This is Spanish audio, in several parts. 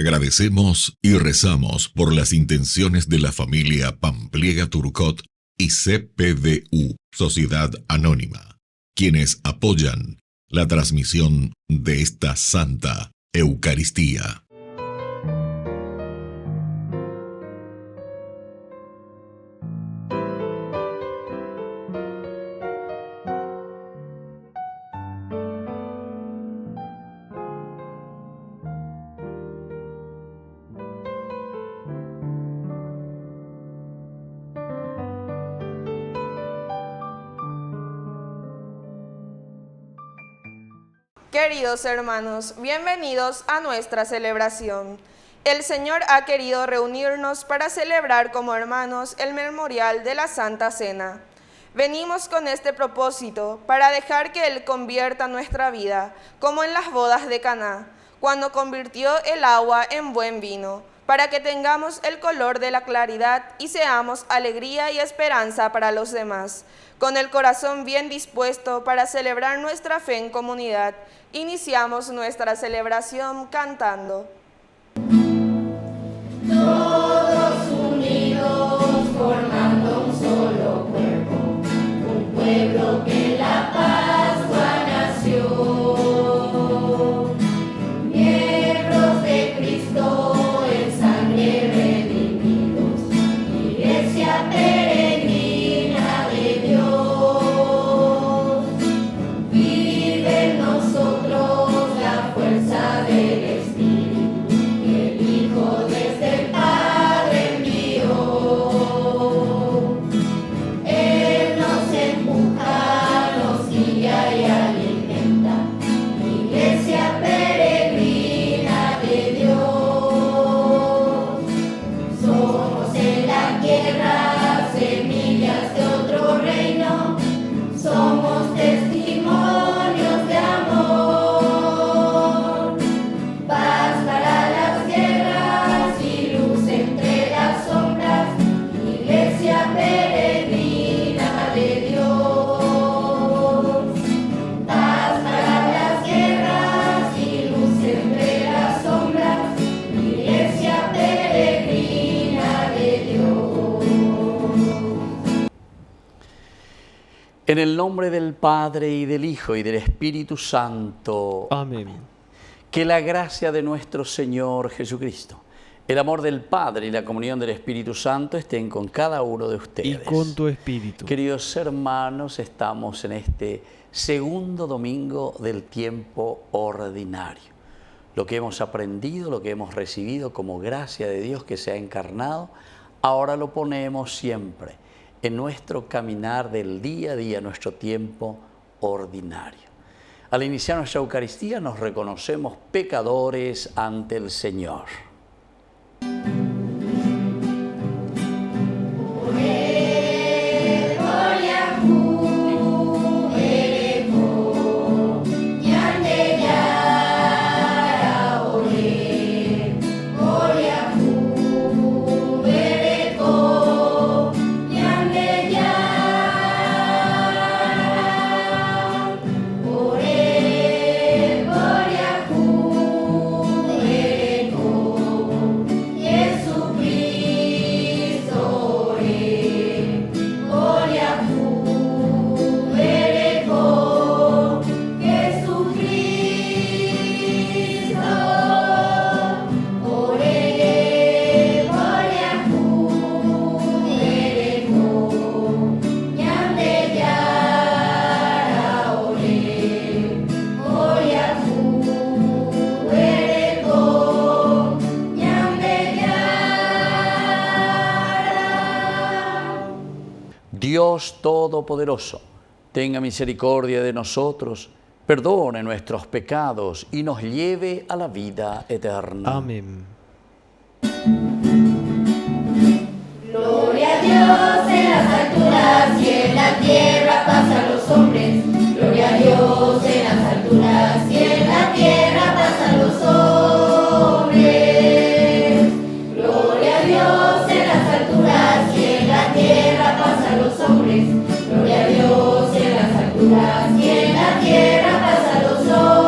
Agradecemos y rezamos por las intenciones de la familia Pampliega Turcot y CPDU, Sociedad Anónima, quienes apoyan la transmisión de esta Santa Eucaristía. Queridos hermanos, bienvenidos a nuestra celebración. El Señor ha querido reunirnos para celebrar como hermanos el memorial de la Santa Cena. Venimos con este propósito para dejar que Él convierta nuestra vida, como en las bodas de Caná, cuando convirtió el agua en buen vino, para que tengamos el color de la claridad y seamos alegría y esperanza para los demás. Con el corazón bien dispuesto para celebrar nuestra fe en comunidad, iniciamos nuestra celebración cantando. Todos unidos formando un solo cuerpo, un pueblo que en la Pascua nació. Miembros de Cristo en sangre redimidos, Iglesia peregrina de Dios. Vive en nosotros la fuerza del Espíritu, que el Hijo desde el Padre envió. Él nos empuja, nos guía y alimenta, Iglesia peregrina de Dios. Somos en la tierra semillas de otro reino, somos testimonios de amor. Paz para las guerras y luz entre las sombras, Iglesia peregrina de Dios. Paz para las guerras y luz entre las sombras, Iglesia peregrina de Dios. En el nombre del Padre, y del Hijo, y del Espíritu Santo. Amén. Que la gracia de nuestro Señor Jesucristo, el amor del Padre y la comunión del Espíritu Santo estén con cada uno de Y ustedes. con tu espíritu. Queridos hermanos, estamos en este segundo domingo del tiempo ordinario. Lo que hemos aprendido, lo que hemos recibido como gracia de Dios que se ha encarnado, ahora lo ponemos siempre en nuestro caminar del día a día, nuestro tiempo ordinario. Al iniciar nuestra Eucaristía nos reconocemos pecadores ante el Señor. Dios Todopoderoso, tenga misericordia de nosotros, perdone nuestros pecados y nos lleve a la vida eterna. Amén. Gloria a Dios en las alturas y en la tierra paz a los hombres. Gloria a Dios en las alturas y en la tierra paz a los hombres. Gloria a Dios en las alturas y en la tierra paz a los hombres. Gloria a Dios en las alturas y en la tierra paz a los hombres.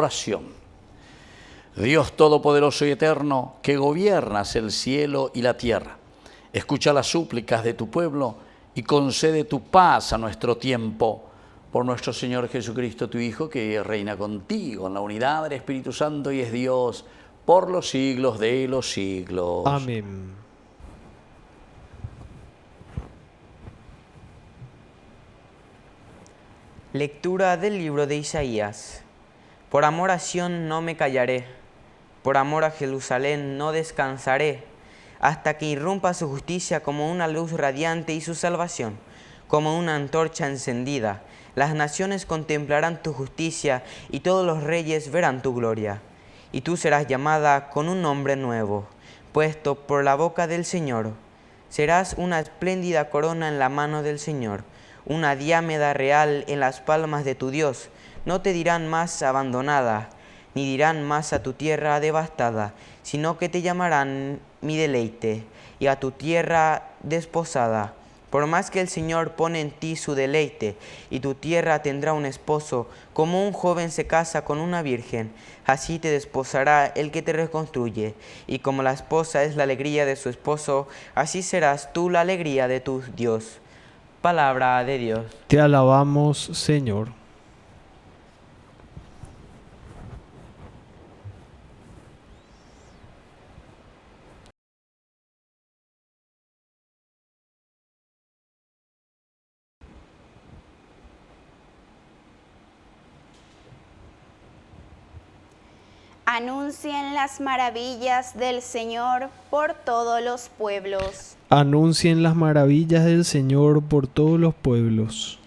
Oración. Dios Todopoderoso y Eterno, que gobiernas el cielo y la tierra, escucha las súplicas de tu pueblo y concede tu paz a nuestro tiempo. Por nuestro Señor Jesucristo, tu Hijo, que reina contigo en la unidad del Espíritu Santo y es Dios por los siglos de los siglos. Amén. Lectura del libro de Isaías. Por amor a Sión no me callaré, por amor a Jerusalén no descansaré, hasta que irrumpa su justicia como una luz radiante y su salvación como una antorcha encendida. Las naciones contemplarán tu justicia y todos los reyes verán tu gloria. Y tú serás llamada con un nombre nuevo, puesto por la boca del Señor. Serás una espléndida corona en la mano del Señor, una diadema real en las palmas de tu Dios. No te dirán más abandonada, ni dirán más a tu tierra devastada, sino que te llamarán mi deleite, y a tu tierra desposada. Por más que el Señor pone en ti su deleite, y tu tierra tendrá un esposo, como un joven se casa con una virgen, así te desposará el que te reconstruye. Y como la esposa es la alegría de su esposo, así serás tú la alegría de tu Dios. Palabra de Dios. Te alabamos, Señor. Anuncien las maravillas del Señor por todos los pueblos. Anuncien las maravillas del Señor por todos los pueblos.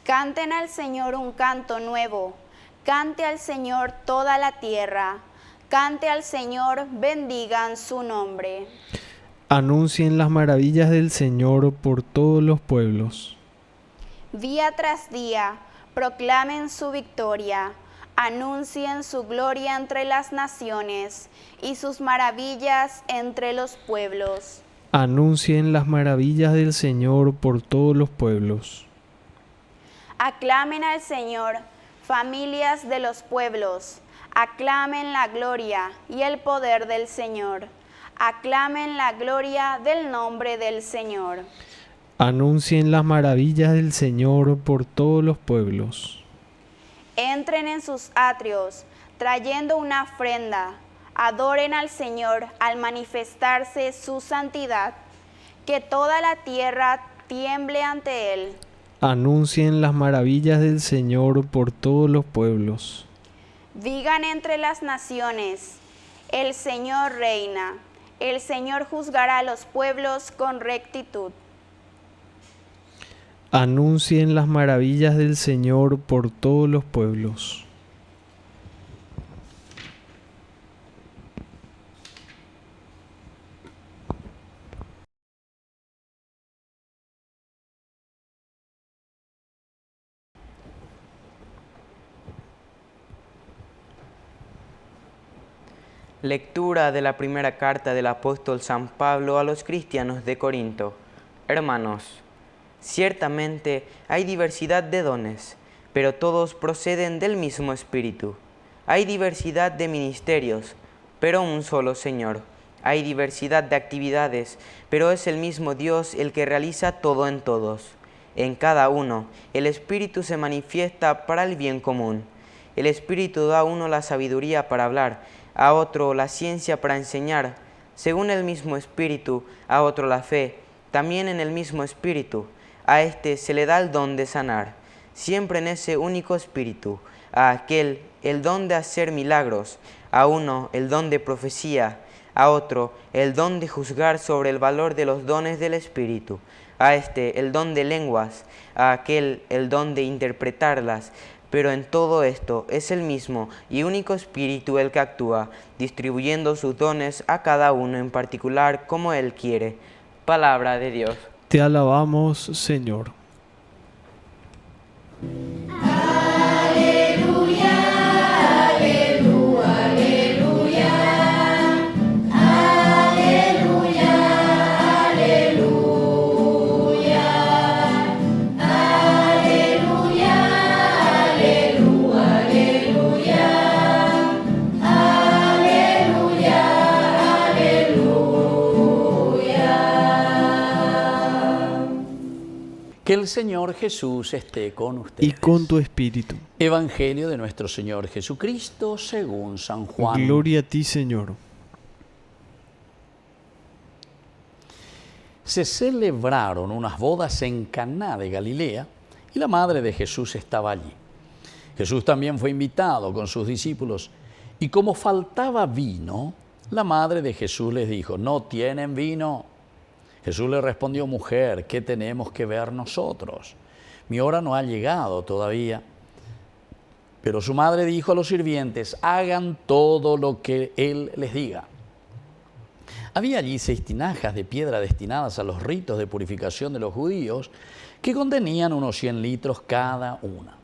Canten al Señor un canto nuevo. Cante al Señor toda la tierra. Cante al Señor, bendigan su nombre. Anuncien las maravillas del Señor por todos los pueblos. Día tras día, proclamen su victoria. Anuncien su gloria entre las naciones y sus maravillas entre los pueblos. Anuncien las maravillas del Señor por todos los pueblos. Aclamen al Señor, familias de los pueblos. Aclamen la gloria y el poder del Señor. Aclamen la gloria del nombre del Señor. Anuncien las maravillas del Señor por todos los pueblos. Entren en sus atrios, trayendo una ofrenda. Adoren al Señor al manifestarse su santidad. Que toda la tierra tiemble ante Él. Anuncien las maravillas del Señor por todos los pueblos. Digan entre las naciones, el Señor reina. El Señor juzgará a los pueblos con rectitud. Anuncien las maravillas del Señor por todos los pueblos. Lectura de la primera carta del apóstol San Pablo a los cristianos de Corinto. Hermanos, ciertamente hay diversidad de dones, pero todos proceden del mismo Espíritu. Hay diversidad de ministerios, pero un solo Señor. Hay diversidad de actividades, pero es el mismo Dios el que realiza todo en todos. En cada uno, el Espíritu se manifiesta para el bien común. El Espíritu da a uno la sabiduría para hablar, a otro la ciencia para enseñar, según el mismo Espíritu, a otro la fe, también en el mismo Espíritu. A este se le da el don de sanar, siempre en ese único Espíritu. A aquel el don de hacer milagros, a uno el don de profecía, a otro el don de juzgar sobre el valor de los dones del Espíritu. A este el don de lenguas, a aquel el don de interpretarlas. Pero en todo esto es el mismo y único Espíritu el que actúa, distribuyendo sus dones a cada uno en particular como Él quiere. Palabra de Dios. Te alabamos, Señor. Que el Señor Jesús esté con ustedes. y con tu espíritu. Evangelio de nuestro Señor Jesucristo según San Juan. Gloria a ti, Señor. Se celebraron unas bodas en Caná de Galilea y la madre de Jesús estaba allí. Jesús también fue invitado con sus discípulos y como faltaba vino, la madre de Jesús les dijo: no tienen vino. Jesús le respondió: mujer, ¿qué tenemos que ver nosotros? Mi hora no ha llegado todavía. Pero su madre dijo a los sirvientes: hagan todo lo que él les diga. Había allí 6 tinajas de piedra destinadas a los ritos de purificación de los judíos, que contenían unos 100 litros cada una.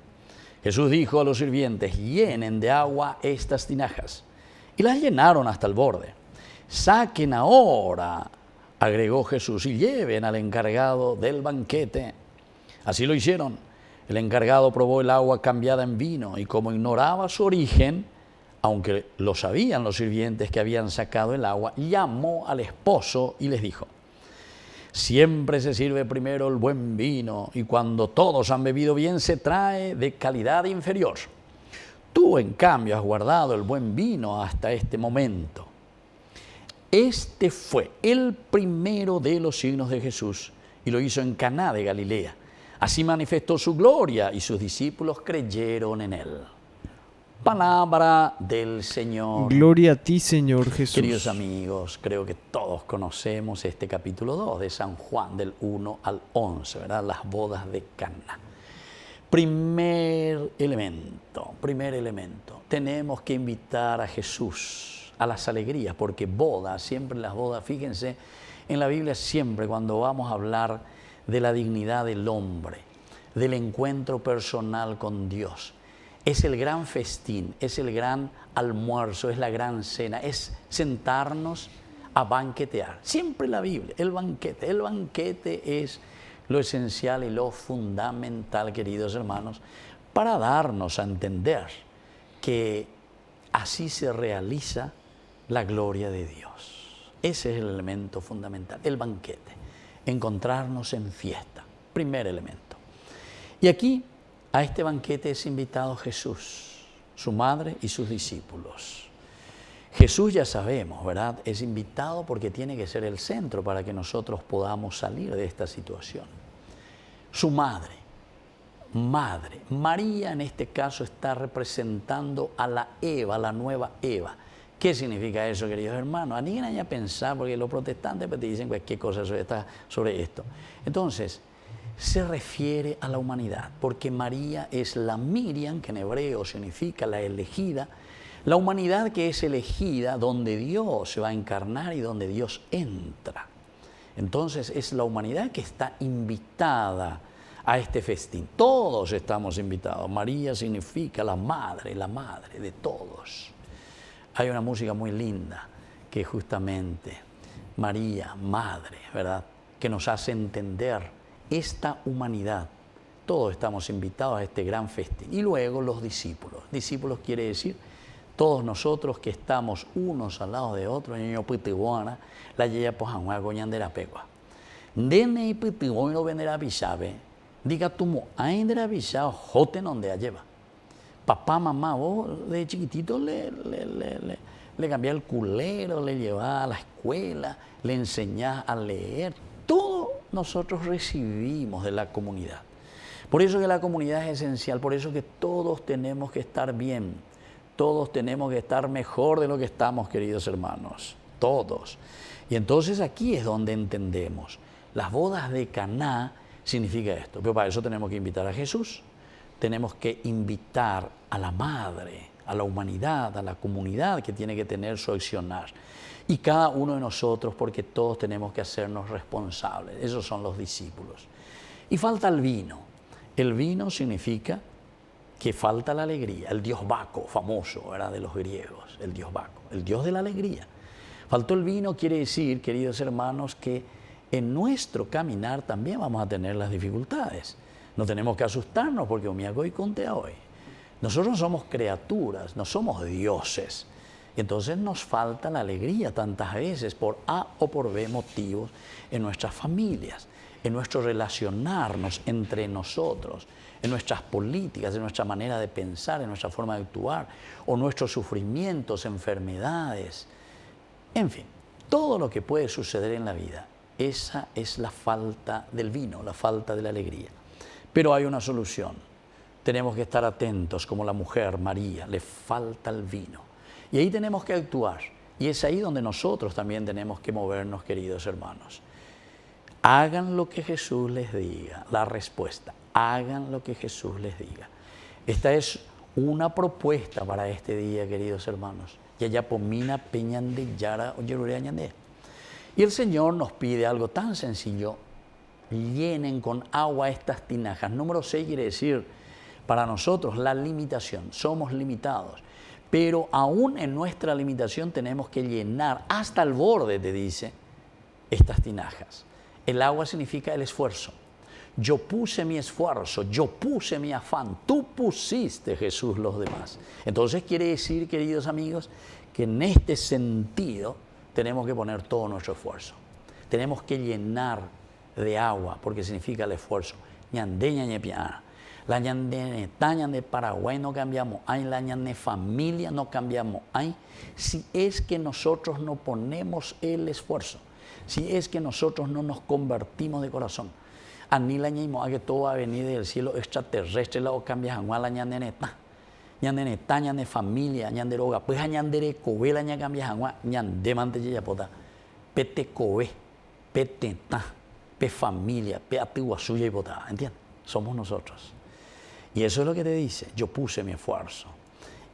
Jesús dijo a los sirvientes: llenen de agua estas tinajas. Y las llenaron hasta el borde. Saquen ahora, agregó Jesús, y lleven al encargado del banquete. Así lo hicieron. El encargado probó el agua cambiada en vino y como ignoraba su origen, aunque lo sabían los sirvientes que habían sacado el agua, llamó al esposo y les dijo: siempre se sirve primero el buen vino y cuando todos han bebido bien se trae de calidad inferior. Tú, en cambio, has guardado el buen vino hasta este momento. Este fue el primero de los signos de Jesús y lo hizo en Caná de Galilea. Así manifestó su gloria y sus discípulos creyeron en él. Palabra del Señor. Gloria a ti, Señor Jesús. Queridos amigos, creo que todos conocemos este capítulo 2 de San Juan, del 1 al 11, ¿verdad? Las bodas de Caná. Primer elemento, tenemos que invitar a Jesús a las alegrías, porque bodas, siempre las bodas, fíjense, en la Biblia siempre cuando vamos a hablar de la dignidad del hombre, del encuentro personal con Dios, es el gran festín, es el gran almuerzo, es la gran cena, es sentarnos a banquetear. Siempre la Biblia, el banquete es lo esencial y lo fundamental, queridos hermanos, para darnos a entender que así se realiza la gloria de Dios. Ese es el elemento fundamental, el banquete, encontrarnos en fiesta, primer elemento. Y aquí a este banquete es invitado Jesús, su madre y sus discípulos. Jesús, ya sabemos, ¿verdad?, es invitado porque tiene que ser el centro para que nosotros podamos salir de esta situación. Su madre, María en este caso está representando a la Eva, la nueva Eva. ¿Qué significa eso, queridos hermanos? A nadie haya pensar, porque los protestantes te dicen cualquier cosa sobre esto. Entonces, se refiere a la humanidad, porque María es la Miriam, que en hebreo significa la elegida, la humanidad que es elegida, donde Dios se va a encarnar y donde Dios entra. Entonces es la humanidad que está invitada a este festín. Todos estamos invitados. María significa la madre de todos. Hay una música muy linda que justamente María, madre, ¿verdad?, que nos hace entender esta humanidad. Todos estamos invitados a este gran festín. Y luego los discípulos. Discípulos quiere decir todos nosotros que estamos unos al lado de otros. Ño pitibuana, la yeya pojanwa goñandera pegua. Dene y pitibuano vendera bisabe. Diga tumo, aindera bisao, joten donde lleva. Papá, mamá, vos de chiquitito le cambiás el culero, le llevás a la escuela, le enseñás a leer. Todo nosotros recibimos de la comunidad. Por eso que la comunidad es esencial, por eso que todos tenemos que estar bien, todos tenemos que estar mejor de lo que estamos, queridos hermanos, todos. Y entonces aquí es donde entendemos, las bodas de Caná significa esto, pero para eso tenemos que invitar a Jesús, tenemos que invitar a la madre, a la humanidad, a la comunidad que tiene que tener su accionar. Y cada uno de nosotros, porque todos tenemos que hacernos responsables. Esos son los discípulos. Y falta el vino. El vino significa que falta la alegría. El dios Baco, famoso, ¿verdad?, de los griegos. El dios Baco, el dios de la alegría. Faltó el vino, quiere decir, queridos hermanos, que en nuestro caminar también vamos a tener las dificultades. No tenemos que asustarnos porque y contea hoy. Nosotros somos criaturas, no somos dioses. Entonces nos falta la alegría tantas veces por A o por B motivos en nuestras familias. en nuestro relacionarnos entre nosotros, en nuestras políticas, en nuestra manera de pensar, en nuestra forma de actuar, o nuestros sufrimientos, enfermedades, en fin, todo lo que puede suceder en la vida. Esa es la falta del vino, la falta de la alegría. Pero hay una solución. Tenemos que estar atentos, como la mujer María, le falta el vino. Y ahí tenemos que actuar. Y es ahí donde nosotros también tenemos que movernos, queridos hermanos. Hagan lo que Jesús les diga. La respuesta, hagan lo que Jesús les diga. Esta es una propuesta para este día, queridos hermanos. Yayapomina peñande yara oyerure añande. Y el Señor nos pide algo tan sencillo. Llenen con agua estas tinajas. Número 6 quiere decir, para nosotros, la limitación. Somos limitados. Pero aún en nuestra limitación tenemos que llenar hasta el borde, te dice, estas tinajas. El agua significa el esfuerzo. Yo puse mi esfuerzo, yo puse mi afán, tú pusiste, Jesús, los demás. Entonces quiere decir, queridos amigos, que en este sentido tenemos que poner todo nuestro esfuerzo. Tenemos que llenar de agua, porque significa el esfuerzo. Ñande ñañepiana. La ñande taña de Paraguay no cambiamos, hay la ñande familia no cambiamos, hay si es que nosotros no ponemos el esfuerzo, si es que nosotros no nos convertimos de corazón. Ani la ñaimo a que todo va a venir del cielo extraterrestre, la o cambia a la ñande neta. Ñande neta, ñande familia, ñande roga, pues a ñande de cobe la ña cambia a ñande mante ya pota. Pete cobe, pete ta, pe familia, pe atigua suya y pota, ¿entiendes? Somos nosotros. Y eso es lo que te dice, yo puse mi esfuerzo.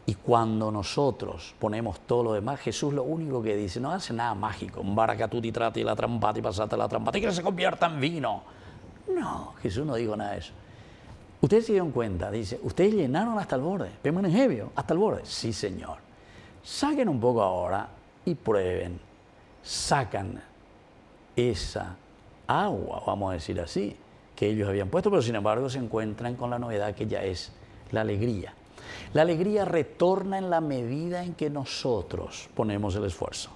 Y cuando nosotros ponemos todo lo demás, Jesús lo único que dice, no hace nada mágico, baracatuti trate la trampata y pasate la trampata y que se convierta en vino. No, Jesús no dijo nada de eso. Ustedes se dieron cuenta, dice, ustedes llenaron hasta el borde, pemenejebio, hasta el borde. Sí, Señor. Saquen un poco ahora y prueben. Sacan esa agua, vamos a decir así, que ellos habían puesto, pero sin embargo se encuentran con la novedad que ya es la alegría. La alegría retorna en la medida en que nosotros ponemos el esfuerzo.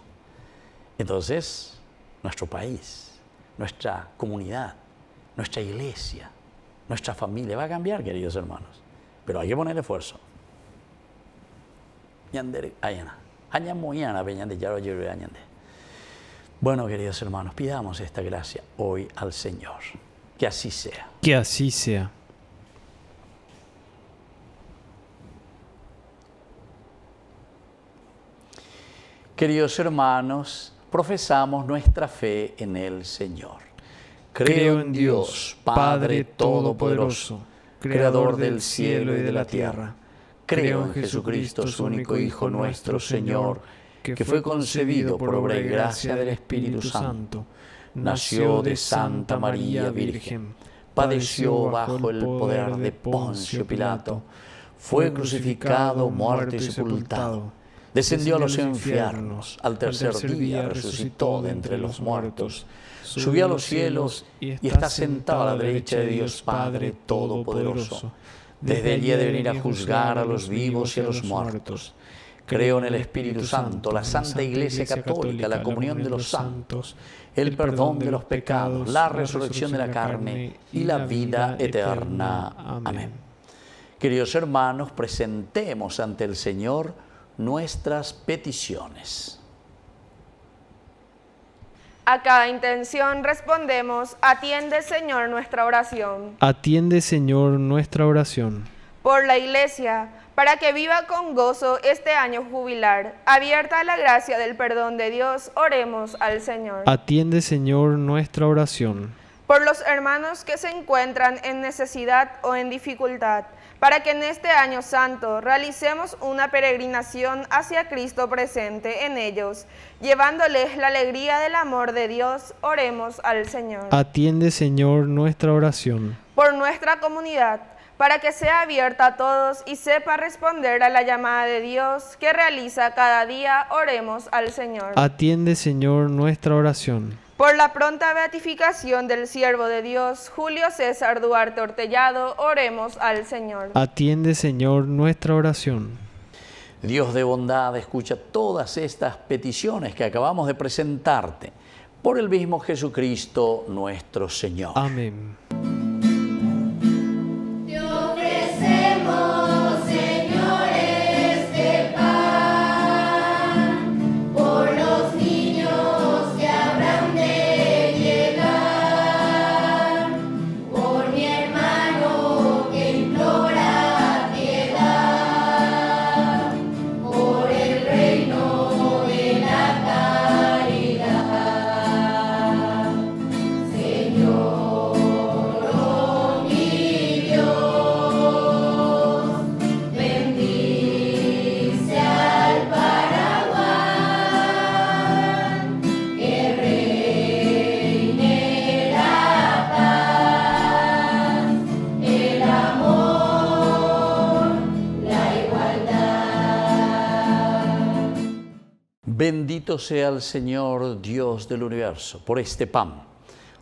Entonces, nuestro país, nuestra comunidad, nuestra iglesia, nuestra familia va a cambiar, queridos hermanos. Pero hay que poner esfuerzo. Bueno, queridos hermanos, pidamos esta gracia hoy al Señor. Que así sea. Que así sea. Queridos hermanos, profesamos nuestra fe en el Señor. Creo en Dios, Padre Todopoderoso, Creador del cielo y de la tierra. Creo en Jesucristo, su único Hijo, nuestro Señor, que fue concebido por obra y gracia del Espíritu Santo. Nació de Santa María Virgen, padeció bajo el poder de Poncio Pilato, fue crucificado, muerto y sepultado, descendió a los infiernos, al tercer día resucitó de entre los muertos, subió a los cielos y está sentado a la derecha de Dios Padre Todopoderoso. Desde allí ha de venir a juzgar a los vivos y a los muertos. Creo en el Espíritu Santo, la Santa Iglesia Católica, la comunión de los santos, el perdón de los pecados, la resurrección de la carne y la vida eterna. Amén. Queridos hermanos, presentemos ante el Señor nuestras peticiones. A cada intención respondemos, atiende, Señor, nuestra oración. Atiende, Señor, nuestra oración. Por la Iglesia, para que viva con gozo este año jubilar, abierta la gracia del perdón de Dios, oremos al Señor. Atiende, Señor, nuestra oración. Por los hermanos que se encuentran en necesidad o en dificultad, para que en este año santo realicemos una peregrinación hacia Cristo presente en ellos, llevándoles la alegría del amor de Dios, oremos al Señor. Atiende, Señor, nuestra oración. Por nuestra comunidad, para que sea abierta a todos y sepa responder a la llamada de Dios que realiza cada día, oremos al Señor. Atiende, Señor, nuestra oración. Por la pronta beatificación del siervo de Dios, Julio César Duarte Ortellado, oremos al Señor. Atiende, Señor, nuestra oración. Dios de bondad, escucha todas estas peticiones que acabamos de presentarte por el mismo Jesucristo nuestro Señor. Amén. Te ofrecemos, Señor, este pan, por los niños que habrán de llegar, por mi hermano que implora piedad, por el reino de la caridad. Señor, oh mi Dios, bendice al Paraguay, que reine la paz, el amor, la igualdad. Bendito sea el Señor Dios del universo por este pan,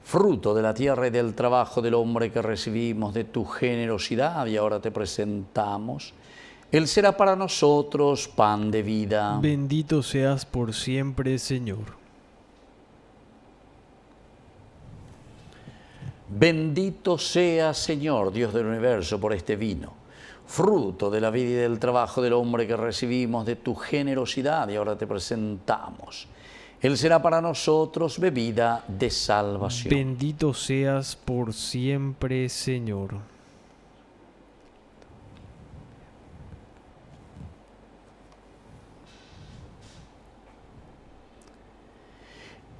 fruto de la tierra y del trabajo del hombre que recibimos de tu generosidad y ahora te presentamos. Él será para nosotros pan de vida. Bendito seas por siempre, Señor. Bendito sea, Señor, Dios del universo, por este vino, fruto de la vida y del trabajo del hombre que recibimos de tu generosidad y ahora te presentamos. Él será para nosotros bebida de salvación. Bendito seas por siempre, Señor.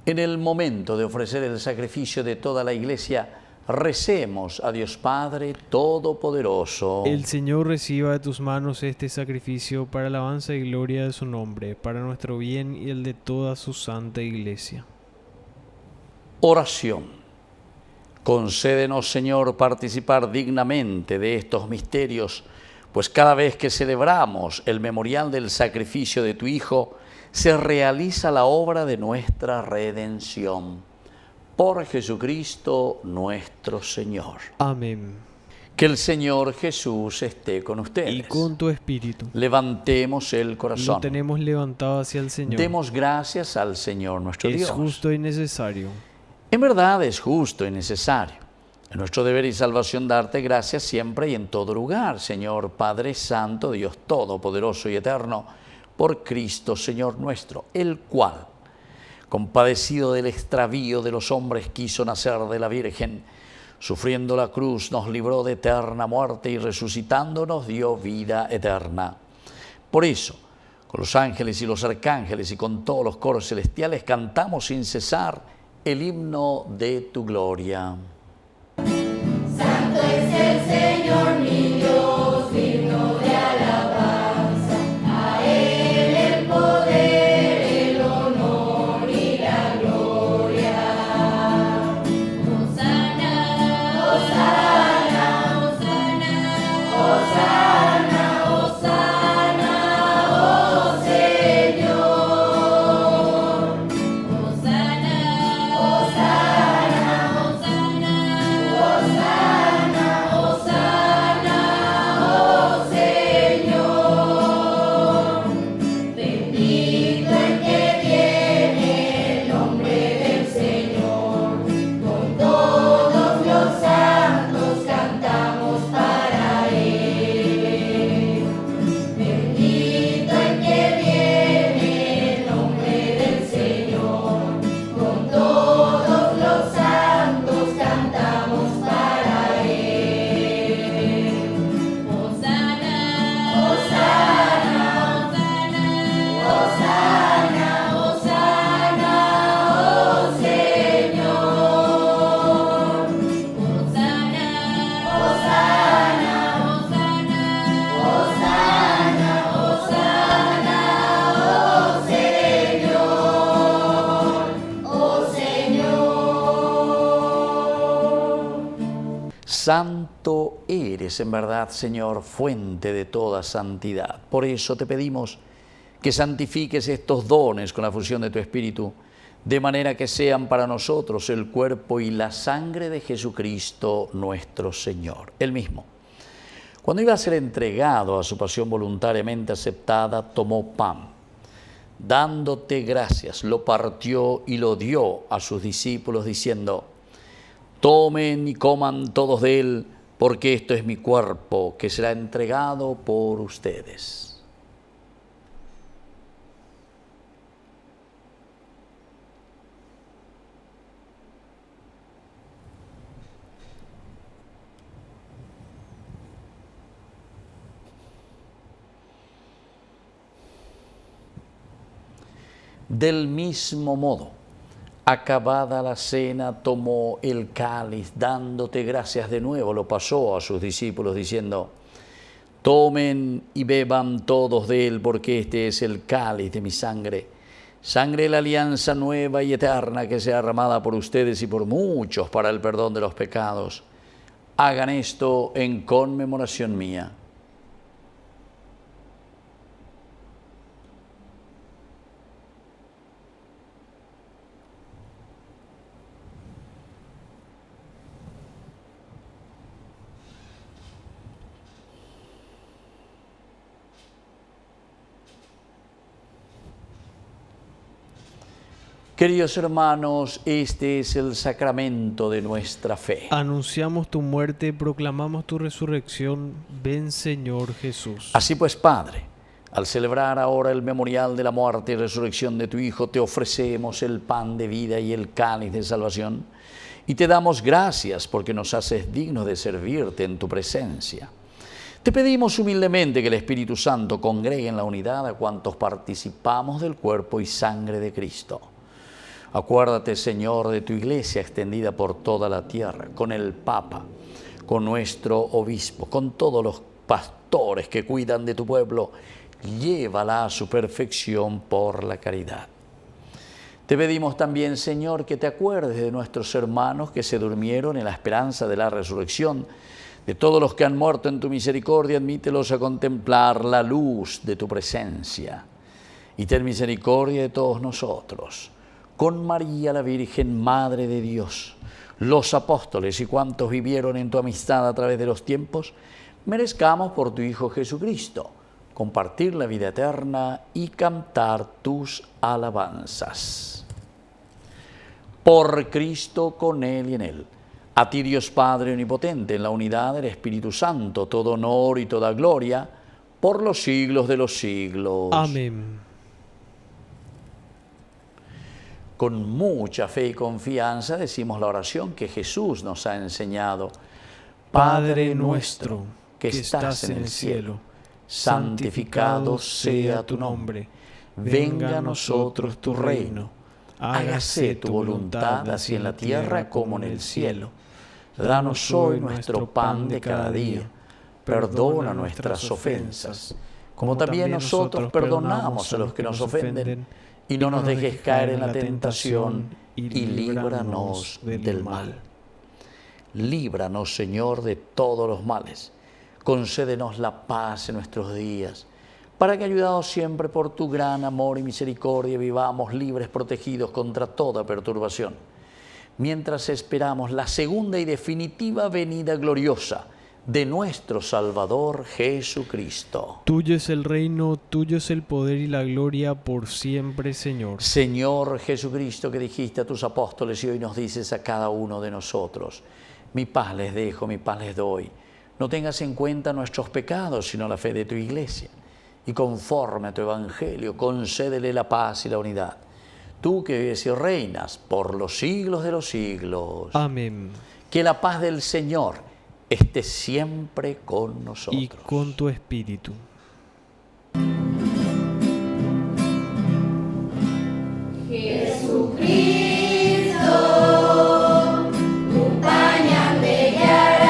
En el momento de ofrecer el sacrificio de toda la Iglesia, recemos a Dios Padre Todopoderoso. El Señor reciba de tus manos este sacrificio para alabanza y gloria de su nombre, para nuestro bien y el de toda su santa Iglesia. Oración. Concédenos, Señor, participar dignamente de estos misterios, pues cada vez que celebramos el memorial del sacrificio de tu Hijo, se realiza la obra de nuestra redención. Por Jesucristo nuestro Señor. Amén. Que el Señor Jesús esté con ustedes. Y con tu espíritu. Levantemos el corazón. Lo tenemos levantado hacia el Señor. Demos gracias al Señor nuestro Dios. Es justo y necesario. En verdad es justo y necesario. Es nuestro deber y salvación darte gracias siempre y en todo lugar, Señor Padre Santo, Dios Todopoderoso y Eterno, por Cristo, Señor nuestro, el cual, compadecido del extravío de los hombres, quiso nacer de la Virgen, sufriendo la cruz, nos libró de eterna muerte y resucitando nos dio vida eterna. Por eso, con los ángeles y los arcángeles y con todos los coros celestiales, cantamos sin cesar el himno de tu gloria. Santo es el Señor mi Dios, digno de alabanza. A Él el poder, el honor y la gloria. Hosana, Hosana, Hosana, Hosana, Hosana, oh Señor. Hosana, Hosana, Hosana, Hosana, Hosana, oh Señor. Bendito el que viene el nombre del Señor. Con todos los santos cantamos para Él. Bendito el que viene el nombre del Señor. Con todos los santos cantamos para Él. Hosana, Hosana, Hosana, Hosana, oh Señor. Hosana, Hosana, Hosana, Hosana, Hosana, oh Señor, oh Señor. Santo eres en verdad, Señor, fuente de toda santidad. Por eso te pedimos que santifiques estos dones con la fusión de tu Espíritu, de manera que sean para nosotros el cuerpo y la sangre de Jesucristo nuestro Señor. Él mismo, cuando iba a ser entregado a su pasión voluntariamente aceptada, tomó pan. dándote gracias, lo partió y lo dio a sus discípulos, diciendo: tomen y coman todos de él, porque esto es mi cuerpo, que será entregado por ustedes. Del mismo modo, acabada la cena, tomó el cáliz, dándote gracias de nuevo, lo pasó a sus discípulos, diciendo: tomen y beban todos de él, porque este es el cáliz de mi sangre, sangre de la alianza nueva y eterna, que sea derramada por ustedes y por muchos para el perdón de los pecados. Hagan esto en conmemoración mía. Queridos hermanos, este es el sacramento de nuestra fe. Anunciamos tu muerte, proclamamos tu resurrección. Ven, Señor Jesús. Así pues, Padre, al celebrar ahora el memorial de la muerte y resurrección de tu Hijo, te ofrecemos el pan de vida y el cáliz de salvación, y te damos gracias porque nos haces dignos de servirte en tu presencia. Te pedimos humildemente que el Espíritu Santo congregue en la unidad a cuantos participamos del cuerpo y sangre de Cristo. Acuérdate, Señor, de tu iglesia extendida por toda la tierra, con el Papa, con nuestro obispo, con todos los pastores que cuidan de tu pueblo. Llévala a su perfección por la caridad. Te pedimos también, Señor, que te acuerdes de nuestros hermanos que se durmieron en la esperanza de la resurrección. De todos los que han muerto en tu misericordia, admítelos a contemplar la luz de tu presencia. Y ten misericordia de todos nosotros. Con María la Virgen, Madre de Dios, los apóstoles y cuantos vivieron en tu amistad a través de los tiempos, merezcamos por tu Hijo Jesucristo compartir la vida eterna y cantar tus alabanzas. Por Cristo, con Él y en Él, a ti Dios Padre Omnipotente, en la unidad del Espíritu Santo, todo honor y toda gloria, por los siglos de los siglos. Amén. Con mucha fe y confianza decimos la oración que Jesús nos ha enseñado. Padre nuestro, que estás en el cielo, santificado sea tu nombre. Venga a nosotros tu reino. Hágase tu voluntad, así en la tierra como en el cielo. Danos hoy nuestro pan de cada día. Perdona nuestras ofensas, como también nosotros perdonamos a los que nos ofenden. Y no nos dejes caer en la tentación, y líbranos del mal. Líbranos, Señor, de todos los males. Concédenos la paz en nuestros días, para que, ayudados siempre por tu gran amor y misericordia, vivamos libres, protegidos contra toda perturbación, mientras esperamos la segunda y definitiva venida gloriosa de nuestro Salvador Jesucristo. Tuyo es el reino, tuyo es el poder y la gloria por siempre, Señor. Señor Jesucristo, que dijiste a tus apóstoles y hoy nos dices a cada uno de nosotros: mi paz les dejo, mi paz les doy. No tengas en cuenta nuestros pecados, sino la fe de tu iglesia. Y conforme a tu evangelio, concédele la paz y la unidad. Tú que vives y reinas por los siglos de los siglos. Amén. Que la paz del Señor esté siempre con nosotros. Y con tu espíritu. Jesucristo, tu pañam de Yara.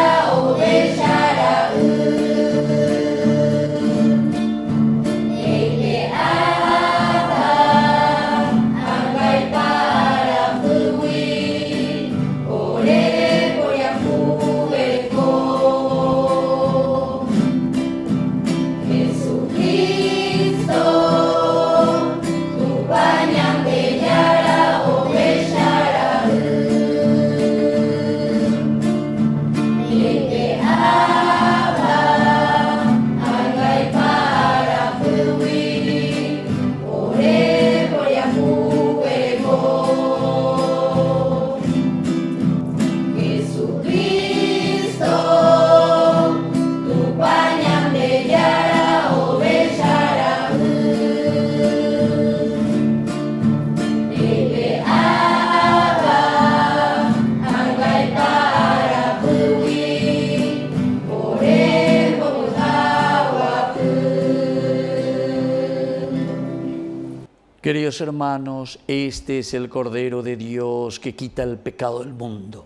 Queridos hermanos, este es el Cordero de Dios que quita el pecado del mundo.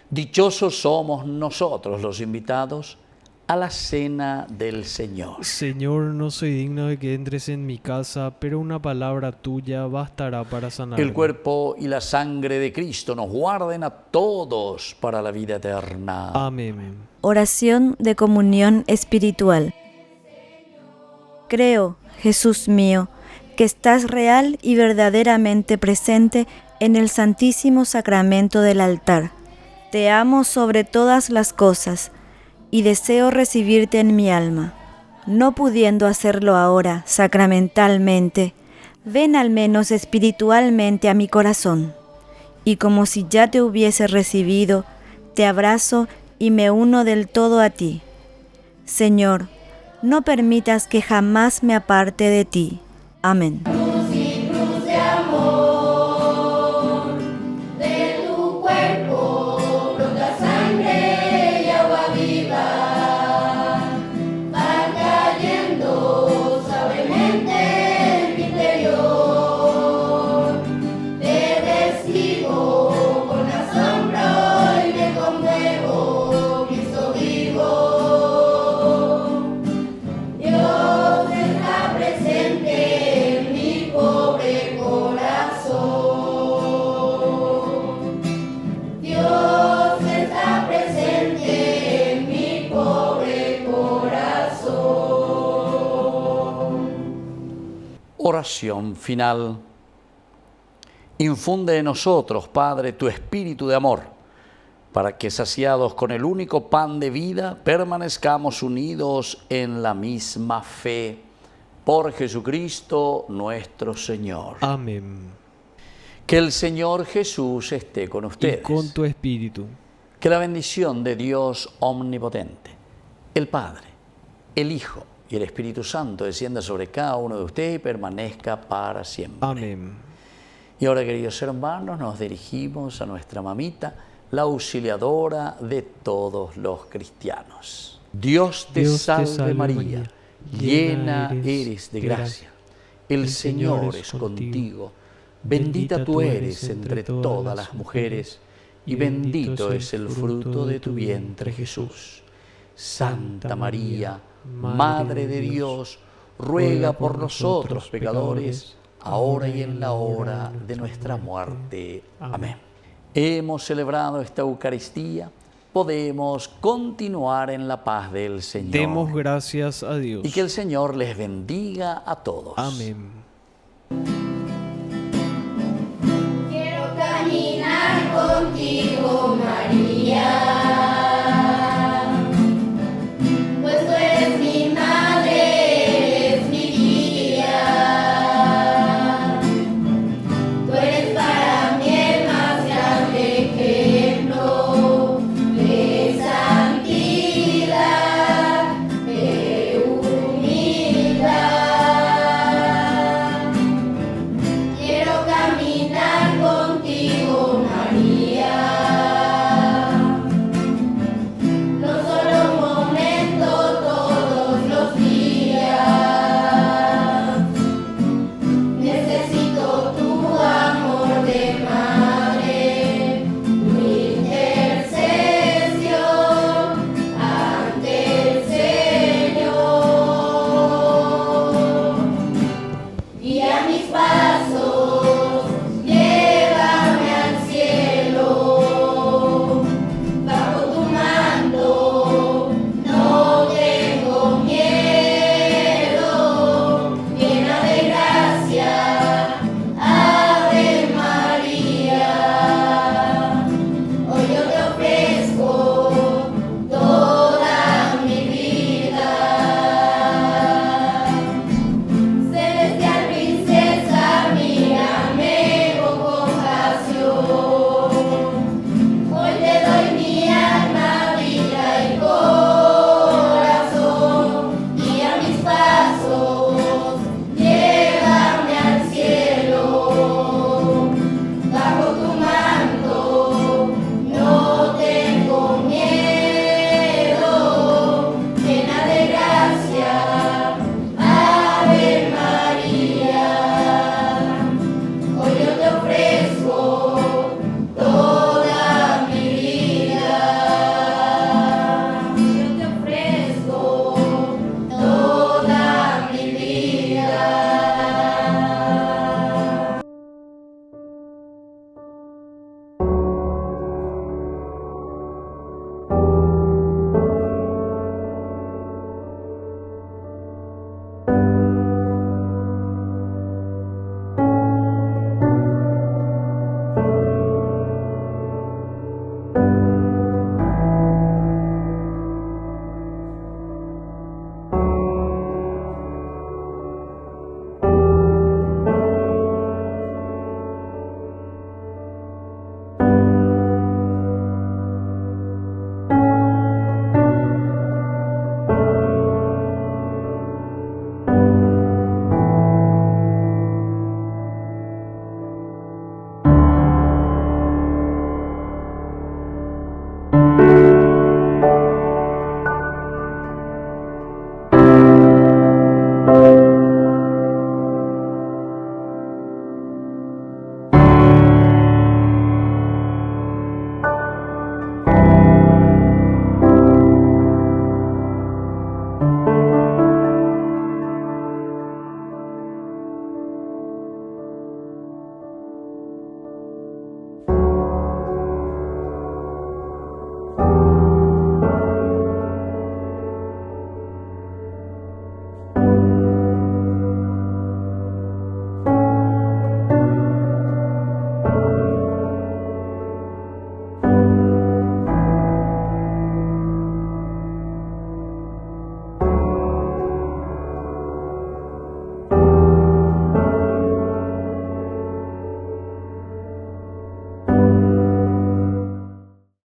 Dichosos somos nosotros los invitados a la cena del Señor. Señor, no soy digno de que entres en mi casa, pero una palabra tuya bastará para sanarme. El cuerpo y la sangre de Cristo nos guarden a todos para la vida eterna. Amén. Oración de comunión espiritual. Creo, Jesús mío, que estás real y verdaderamente presente en el Santísimo Sacramento del altar. Te amo sobre todas las cosas y deseo recibirte en mi alma. No pudiendo hacerlo ahora sacramentalmente, ven al menos espiritualmente a mi corazón, y como si ya te hubiese recibido, te abrazo y me uno del todo a ti. Señor, no permitas que jamás me aparte de ti. Amén. Cruz y cruz de amor, de tu cuerpo brota sangre y agua viva, va cayendo suavemente en mi interior. Te recibo con asombro y me conmuevo, Cristo vivo. Dios está presente. Oración final. Infunde en nosotros, Padre, tu espíritu de amor, para que saciados con el único pan de vida, permanezcamos unidos en la misma fe. Por Jesucristo nuestro Señor. Amén. Que el Señor Jesús esté con ustedes. Y con tu espíritu. Que la bendición de Dios omnipotente, el Padre, el Hijo y el Espíritu Santo descienda sobre cada uno de ustedes y permanezca para siempre. Amén. Y ahora, queridos hermanos, nos dirigimos a nuestra mamita, la auxiliadora de todos los cristianos. Dios te salve María, llena eres de gracia. El Señor es contigo. Bendita tú eres entre todas las mujeres, y bendito es el fruto de tu vientre, Jesús. Santa María, Madre de Dios, ruega por nosotros pecadores, ahora y en la hora de nuestra muerte. Amén. Hemos celebrado esta Eucaristía, podemos continuar en la paz del Señor. Demos gracias a Dios. Y que el Señor les bendiga a todos. Amén. Quiero caminar contigo.